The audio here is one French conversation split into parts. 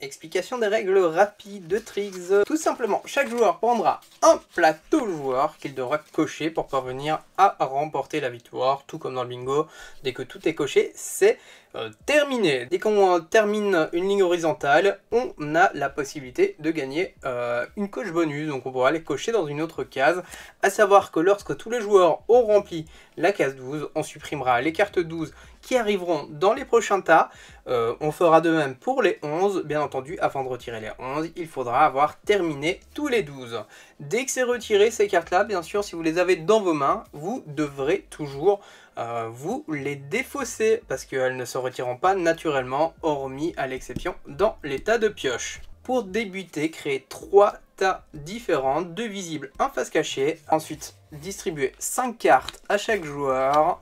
Explication des règles rapides de Tricks. Tout simplement, chaque joueur prendra un plateau joueur qu'il devra cocher pour parvenir à remporter la victoire. Tout comme dans le bingo, dès que tout est coché, c'est terminé. Dès qu'on termine une ligne horizontale, on a la possibilité de gagner une coche bonus. Donc on pourra aller cocher dans une autre case. À savoir que lorsque tous les joueurs ont rempli la case 12, on supprimera les cartes 12 qui arriveront dans les prochains tas. On fera de même pour les 11. Bien entendu, avant de retirer les 11, il faudra avoir terminé tous les 12. Dès que c'est retiré, ces cartes-là, bien sûr, si vous les avez dans vos mains, vous devrez toujours vous les défausser parce qu'elles ne se retireront pas naturellement, hormis à l'exception dans les tas de pioche. Pour débuter, créez 3 tas différents, 2 visibles, un face cachée. Ensuite, distribuez 5 cartes à chaque joueur.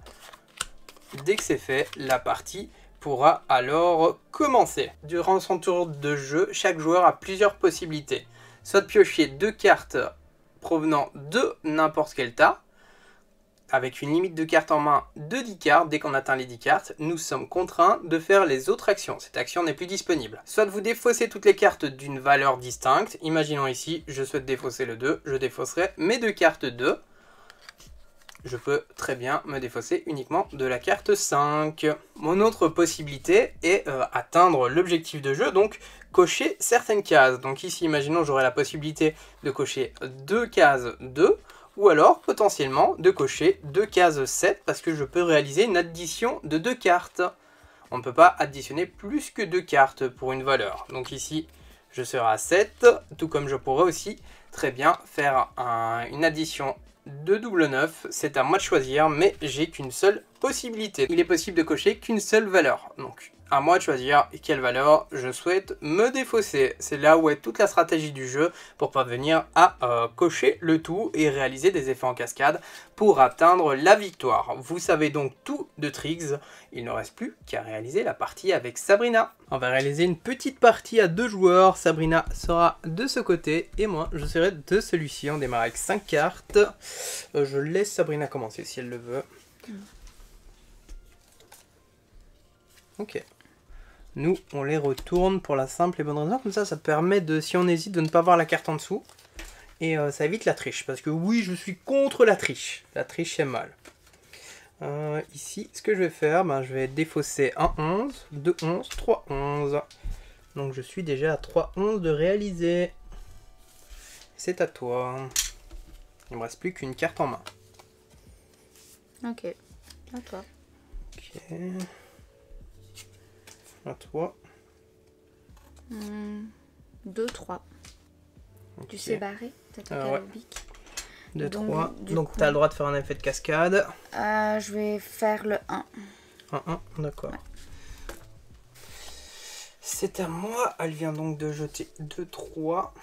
Dès que c'est fait, la partie pourra alors commencer. Durant son tour de jeu, chaque joueur a plusieurs possibilités. Soit de piocher 2 cartes provenant de n'importe quel tas, avec une limite de cartes en main de 10 cartes. Dès qu'on atteint les 10 cartes, nous sommes contraints de faire les autres actions. Cette action n'est plus disponible. Soit de vous défausser toutes les cartes d'une valeur distincte. Imaginons ici, je souhaite défausser le 2, je défausserai mes 2 cartes 2. Je peux très bien me défausser uniquement de la carte 5. Mon autre possibilité est atteindre l'objectif de jeu, donc cocher certaines cases. Donc ici, imaginons j'aurai la possibilité de cocher 2 cases 2, ou alors potentiellement de cocher 2 cases 7, parce que je peux réaliser une addition de 2 cartes. On ne peut pas additionner plus que 2 cartes pour une valeur. Donc ici, je serai à 7, tout comme je pourrais aussi très bien faire une addition de double 9, c'est à moi de choisir, mais j'ai qu'une seule possibilité. Il est possible de cocher qu'une seule valeur, donc à moi de choisir quelle valeur je souhaite me défausser. C'est là où est toute la stratégie du jeu pour parvenir à cocher le tout et réaliser des effets en cascade pour atteindre la victoire. Vous savez donc tout de Tricks, il ne reste plus qu'à réaliser la partie avec Sabrina. On va réaliser une petite partie à 2 joueurs, Sabrina sera de ce côté et moi je serai de celui-ci. On démarre avec 5 cartes. Je laisse Sabrina commencer si elle le veut. Ok. Nous, on les retourne pour la simple et bonne raison. Comme ça permet de, si on hésite, de ne pas voir la carte en dessous. Et ça évite la triche. Parce que oui, je suis contre la triche. La triche, c'est mal. Ici, ce que je vais faire, je vais défausser un 11, 2 11, 3 11. Donc je suis déjà à 3 11 de réaliser. C'est à toi. Il ne me reste plus qu'une carte en main. Ok. À toi. Ok. À toi. 2, 3. Okay. Tu sais barrer? Ouais. 2, 3. Donc tu as le droit de faire un effet de cascade. Je vais faire le 1. 1, d'accord. Ouais. C'est à moi. Elle vient donc de jeter 2, 3.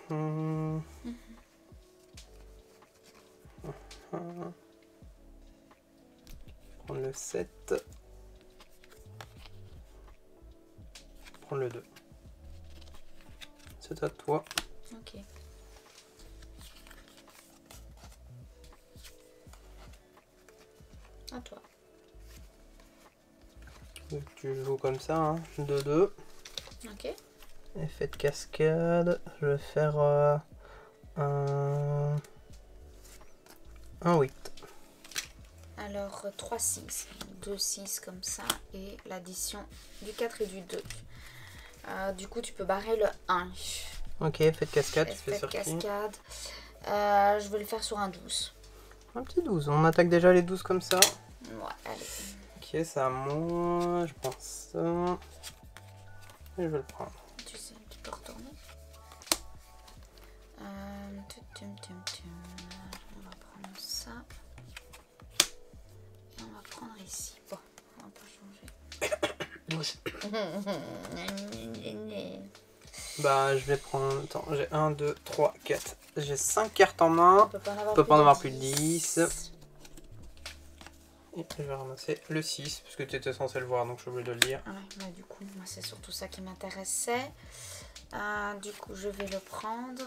Prendre le 7. Prendre le 2. C'est à toi. Ok. À toi. Donc, tu joues comme ça, hein. 2, 2. Ok. Effet de cascade. Je vais faire un 8. Alors 3, 6. 2, 6 comme ça. Et l'addition du 4 et du 2. Du coup, tu peux barrer le 1. Ok, effet de cascade. Effet de cascade. Je vais le faire sur un 12. Un petit 12. On attaque déjà les 12 comme ça. Ouais, allez. Ok, c'est à moi. Je prends ça. Et je vais le prendre. Tu sais, tu peux retourner. On va prendre ça. Et on va prendre ici. Bon, on va pas changer. 12. Je vais prendre... Attends, j'ai 1, 2, 3, 4. J'ai 5 cartes en main. On peut pas en avoir plus de 10. Et je vais ramasser le 6, parce que tu étais censé le voir, donc je suis obligé de le dire. Ouais, mais du coup, moi c'est surtout ça qui m'intéressait. Du coup, je vais le prendre.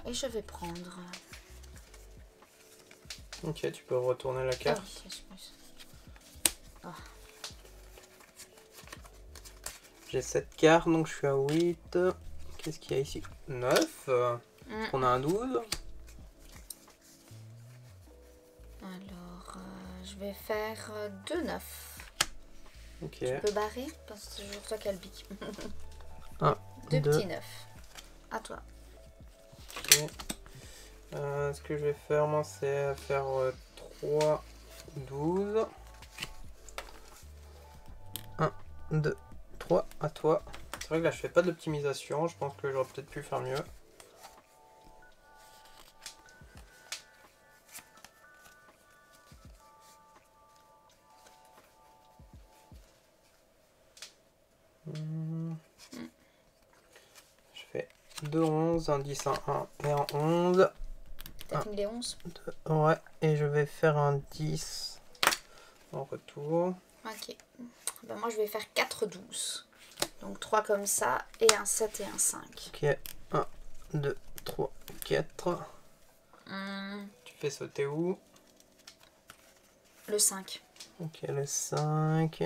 Et je vais prendre. Ok, tu peux retourner la carte. Oh. J'ai 7 cartes, donc je suis à 8. Qu'est-ce qu'il y a ici? 9. On a un 12. Alors, je vais faire 2 9. Ok. Tu peux barrer parce que c'est toujours toi qui as le bic. 1, 2 2. petits 9. À toi. Ok. Ce que je vais faire, moi, c'est faire 3, 12. 1, 2, 3. À toi. C'est vrai que là, je fais pas d'optimisation. Je pense que j'aurais peut-être pu faire mieux. Je fais 2 11, un 10, un 1 et un 11. T'as fini les 11? Ouais, et je vais faire un 10 en retour. Ok. Ben moi, je vais faire 4 12. Donc 3 comme ça, et un 7 et un 5. Ok, 1, 2, 3, 4. Tu fais sauter où? Le 5. Ok, le 5.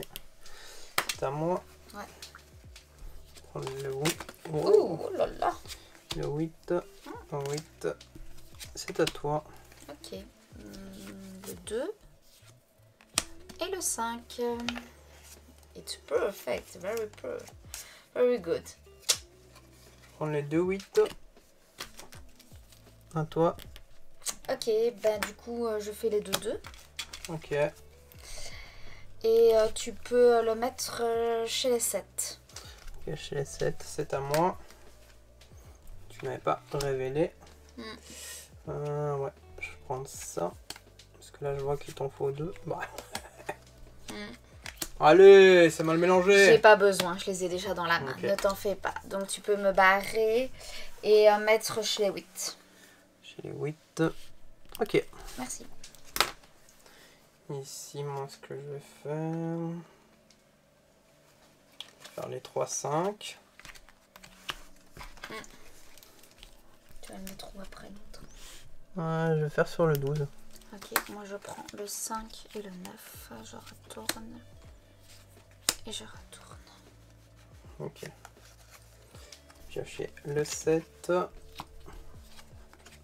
C'est à moi. Ouais. Prendre le 8. Oh là là. Le 8. 8. C'est à toi. Ok. Le 2. Et le 5. It's perfect. Very good. Prendre les 2 8. À toi. Ok, ben du coup, je fais les 2 2. Ok. Et tu peux le mettre chez les 7. Ok, chez les 7, c'est à moi. Tu n'avais pas révélé. Ouais, je vais prendre ça. Parce que là, je vois qu'il t'en faut 2. Bah. Allez, c'est mal mélangé. J'ai pas besoin, je les ai déjà dans la main. Okay. Ne t'en fais pas. Donc tu peux me barrer et mettre chez les 8. Chez les 8. Ok. Merci. Ici, moi, ce que je vais faire les 3 5. Tu vas le mettre où après l'autre? Ouais, je vais faire sur le 12. Ok, moi je prends le 5 et le 9. Je retourne. Et je retourne. Ok. Piocher le 7.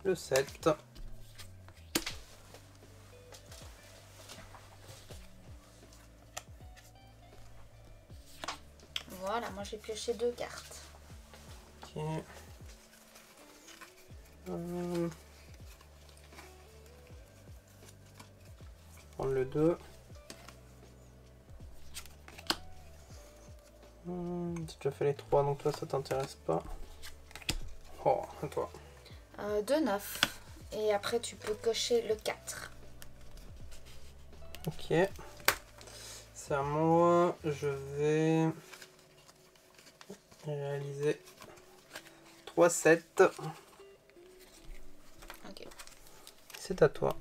Le 7. Voilà, moi j'ai pioché 2 cartes. Ok. Prendre le 2. J'ai déjà fait les 3, donc toi ça t'intéresse pas. Oh, à toi. 2 9. Et après tu peux cocher le 4. Ok. C'est à moi. Je vais réaliser 3 7. Ok. C'est à toi.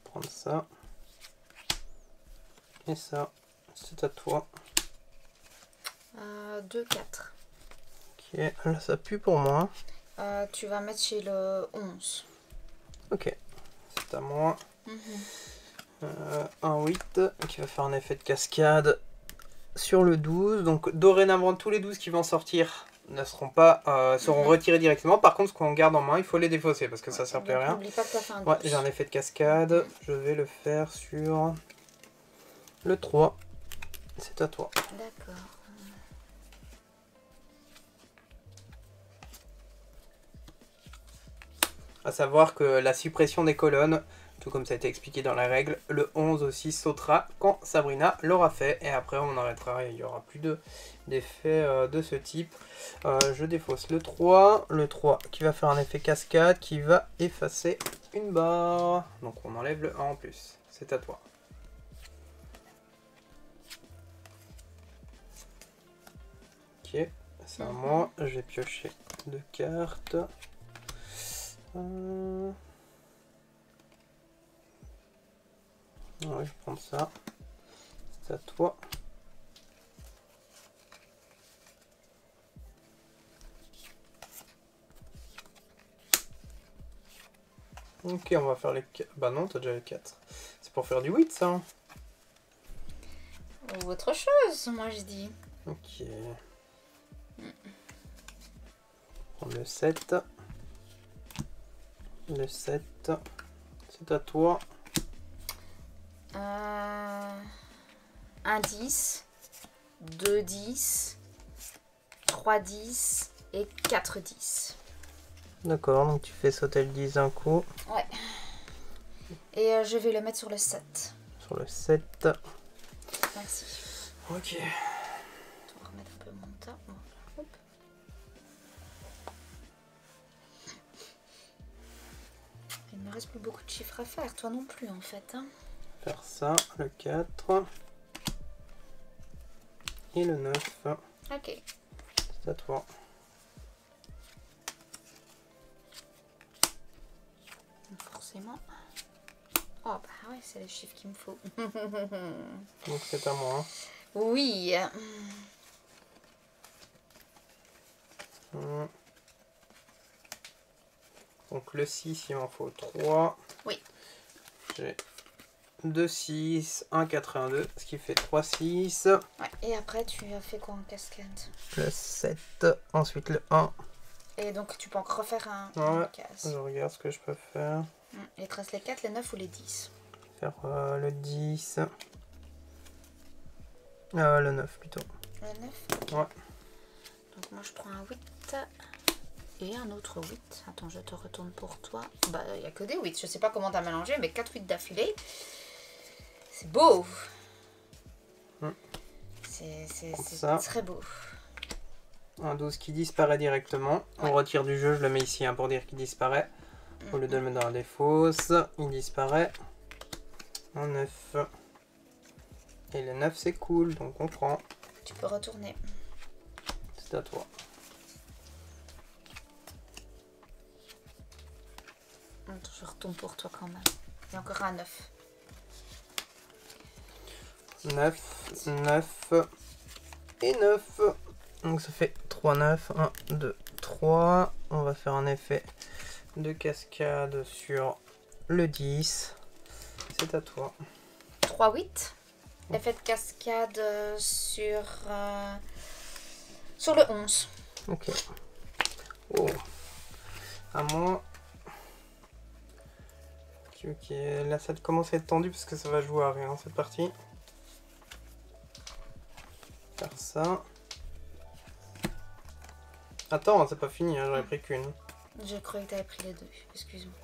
Prendre ça. Et ça. C'est à toi. 2 4. Ok, là ça pue pour moi. Tu vas mettre chez le 11. Ok, c'est à moi. Un 8 qui va faire un effet de cascade sur le 12. Donc dorénavant, tous les 12 qui vont sortir ne seront pas seront retirés directement. Par contre, ce qu'on garde en main, il faut les défausser parce que ça sert plus à rien. N'oublie pas que tu as fait un 12. Ouais, j'ai un effet de cascade. Je vais le faire sur le 3. C'est à toi. D'accord. À savoir que la suppression des colonnes, tout comme ça a été expliqué dans la règle, le 11 aussi sautera quand Sabrina l'aura fait. Et après on arrêtera, il n'y aura plus d'effet de ce type. Je défausse le 3 qui va faire un effet cascade qui va effacer une barre. Donc on enlève le 1 en plus. C'est à toi. Ok, c'est à moi. Je vais piocher 2 cartes. Ouais, je vais prendre ça. C'est à toi. Ok, on va faire les 4. Bah non, t'as déjà les 4. C'est pour faire du 8 ça. Ou autre chose, moi je dis. Ok. On le 7. Le 7. C'est à toi. Un 10, 2 10, 3 10 et 4 10. D'accord, donc tu fais sauter le 10 d'un coup. Ouais. Et je vais le mettre sur le 7. Sur le 7. Merci. Ok. On va remettre un peu mon tas. Hop. Il ne me reste plus beaucoup de chiffres à faire, toi non plus en fait. Hein. Faire ça, le 4. Et le 9. Ok. C'est à toi. Forcément. Oh bah ouais, c'est les chiffres qu'il me faut. Donc c'est à moi. Oui. Donc le 6, il m'en faut 3. Oui. J'ai 2 6, 1 4 et 1 2, ce qui fait 3 6. Ouais. Et après, tu as fait quoi en cascade? Le 7, ensuite le 1. Et donc, tu peux encore refaire un Ouais, casse. je regarde ce que je peux faire. Et il te reste les 4, les 9 ou les 10? Faire le 10. Le 9 plutôt. Le 9? Ouais. Donc moi je prends un 8 et un autre 8. Attends, je te retourne pour toi. Bah, il n'y a que des 8. Je sais pas comment t'as mélangé, mais 4 8 d'affilée. C'est beau. C'est très beau. Un 12 qui disparaît directement. Ouais. On retire du jeu, je le mets ici hein, pour dire qu'il disparaît. Au lieu de le mettre dans la défausse, il disparaît. Un 9. Et le 9 c'est cool, donc on prend. Tu peux retourner. C'est à toi. Attends, je retourne pour toi quand même. Il y a encore un 9. 9, 9 et 9. Donc ça fait 3, 9. 1, 2, 3. On va faire un effet de cascade sur le 10. C'est à toi. 3, 8. Effet de cascade sur le 11. Ok. Oh. À moi. Ok, là ça commence à être tendu parce que ça va jouer à rien cette partie. Faire ça. Attends, c'est pas fini, hein, j'aurais pris qu'une. Je croyais que t'avais pris les deux, excuse-moi.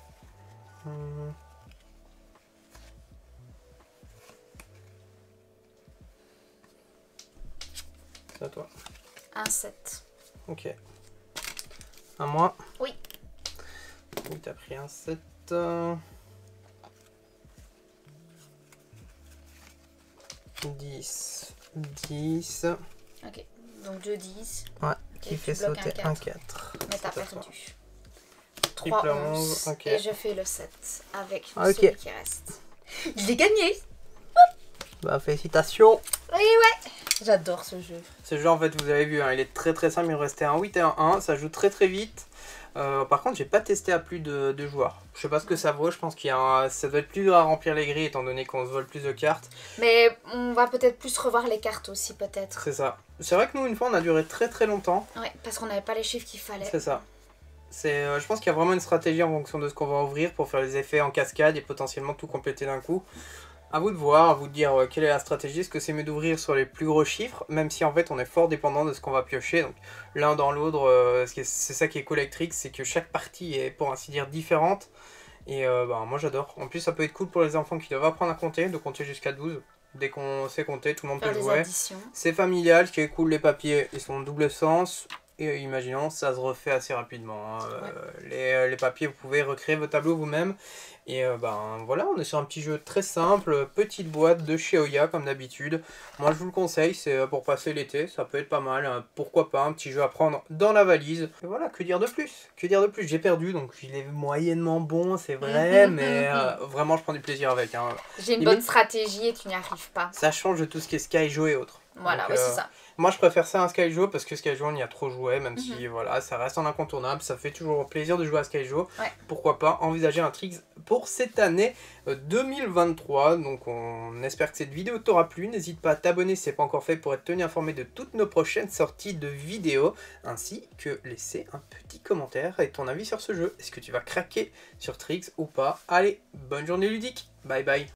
C'est à toi. Un 7. Ok. À moi. Oui. Oui, t'as pris un 7. 10. 10. Ok, donc 2 10. Ouais, qui fait sauter un 4. Mais t'as perdu. 3, 3 11. Okay. Et je fais le 7 avec celui qui reste. Je l'ai gagné. Bah félicitations. Oui, ouais. J'adore ce jeu. Ce jeu en fait vous avez vu, hein, il est très très simple, il me restait un 8 et un 1, ça joue très très vite. Par contre j'ai pas testé à plus de joueurs. Je sais pas ce que ça vaut, je pense qu'il y a ça doit être plus dur à remplir les grilles étant donné qu'on se vole plus de cartes. Mais on va peut-être plus revoir les cartes aussi peut-être. C'est ça. C'est vrai que nous une fois on a duré très très longtemps. Ouais, parce qu'on n'avait pas les chiffres qu'il fallait. C'est ça. Je pense qu'il y a vraiment une stratégie en fonction de ce qu'on va ouvrir pour faire les effets en cascade et potentiellement tout compléter d'un coup. À vous de voir, à vous de dire quelle est la stratégie. Est-ce que c'est mieux d'ouvrir sur les plus gros chiffres, même si en fait on est fort dépendant de ce qu'on va piocher. Donc l'un dans l'autre, c'est ça qui est cool avec Trix, c'est que chaque partie est pour ainsi dire différente. Et moi j'adore. En plus ça peut être cool pour les enfants qui doivent apprendre à compter, de compter jusqu'à 12. Dès qu'on sait compter, tout le monde peut jouer. C'est familial, ce qui est cool, les papiers ils sont en double sens. Et imaginons, ça se refait assez rapidement. Hein. Ouais. Les papiers, vous pouvez recréer vos tableaux vous-même. Et voilà, on est sur un petit jeu très simple, petite boîte de chez Oya comme d'habitude. Moi je vous le conseille, c'est pour passer l'été, ça peut être pas mal. Hein. Pourquoi pas, un petit jeu à prendre dans la valise. Et voilà, que dire de plus? Que dire de plus? J'ai perdu, donc il est moyennement bon, c'est vrai, mais vraiment je prends du plaisir avec. Hein. J'ai une bonne stratégie et tu n'y arrives pas. Ça change de tout ce qui est Skyjo et autres. Voilà, ouais, c'est ça. Moi je préfère ça à un Skyjo parce que Skyjo on y a trop joué, même si voilà, ça reste en incontournable, ça fait toujours plaisir de jouer à Skyjo. Ouais. Pourquoi pas envisager un Trix pour cette année 2023. Donc on espère que cette vidéo t'aura plu. N'hésite pas à t'abonner si ce n'est pas encore fait pour être tenu informé de toutes nos prochaines sorties de vidéos, ainsi que laisser un petit commentaire et ton avis sur ce jeu. Est-ce que tu vas craquer sur Trix ou pas? Allez, bonne journée ludique, bye bye.